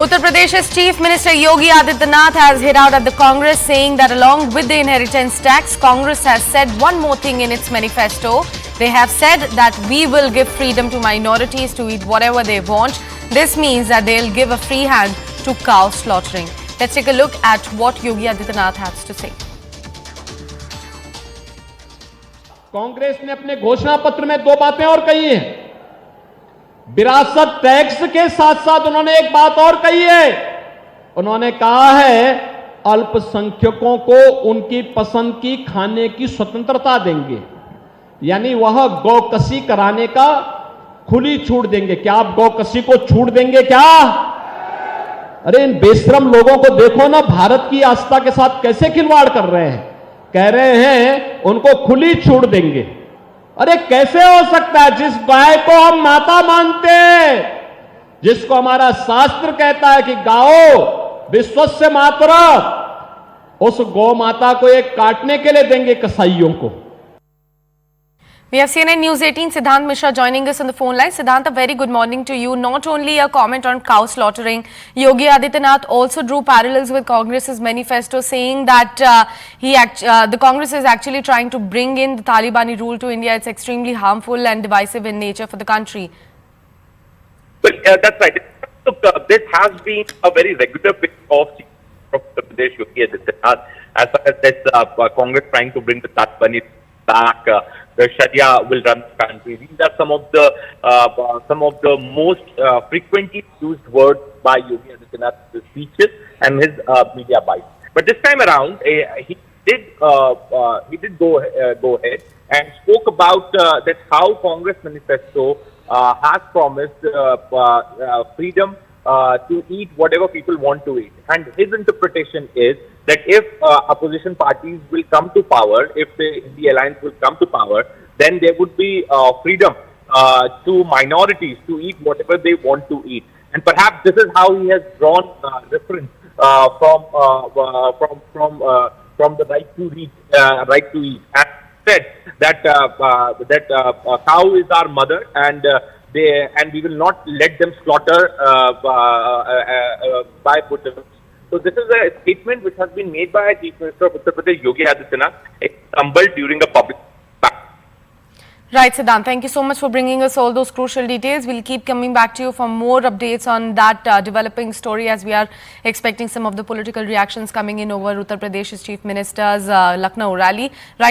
Uttar Pradesh's Chief Minister Yogi Adityanath has hit out at the Congress, saying that along with the inheritance tax, Congress has said one more thing in its manifesto. They have said that we will give freedom to minorities to eat whatever they want. This means that they'll give a free hand to cow slaughtering. Let's take a look at what Yogi Adityanath has to say. Congress ने अपने घोषणा पत्र में दो बातें और कही हैं। विरासत टैक्स के साथ साथ उन्होंने एक बात और कही है। उन्होंने कहा है अल्पसंख्यकों को उनकी पसंद की खाने की स्वतंत्रता देंगे, यानी वह गौकसी कराने का खुली छूट देंगे। क्या आप गौकसी को छूट देंगे क्या? अरे इन बेशरम लोगों को देखो ना, भारत की आस्था के साथ कैसे खिलवाड़ कर रहे हैं। कह रहे हैं उनको खुली छूट देंगे। अरे कैसे हो सकता है? जिस गाय को हम माता मानते हैं, जिसको हमारा शास्त्र कहता है कि गाओ विश्वस्य मातरा, उस गौ माता को एक काटने के लिए देंगे कसाईयों को। We have CNN News 18 Siddhant Mishra joining us on the phone line. Siddhant, a very good morning to you. Not only a comment on cow slaughtering, Yogi Adityanath also drew parallels with Congress's manifesto, saying that the Congress is actually trying to bring in the Talibani rule to India. It's extremely harmful and divisive in nature for the country. Well, that's right. Look, this has been a very regular bit of Uttar Pradesh, Yogi Adityanath, as far as this Congress trying to bring the Talibani back. The Sharia will run the country. These are some of the most frequently used words by Yogi Adityanath in his speeches and his media bites. But this time around, he did go ahead and spoke about that how Congress manifesto has promised freedom to eat whatever people want to eat. And his interpretation is that if opposition parties will come to power, if the alliance will come to power, then there would be freedom to minorities to eat whatever they want to eat. And perhaps this is how he has drawn reference from the right to eat, and said that cow is our mother, and we will not let them slaughter by Buddhism. So this is a statement which has been made by Chief Minister of Uttar Pradesh, Yogi Adityanath. It stumbled during a public. Right, Siddhant. Thank you so much for bringing us all those crucial details. We'll keep coming back to you for more updates on that developing story, as we are expecting some of the political reactions coming in over Uttar Pradesh's Chief Minister's Lucknow rally. Right.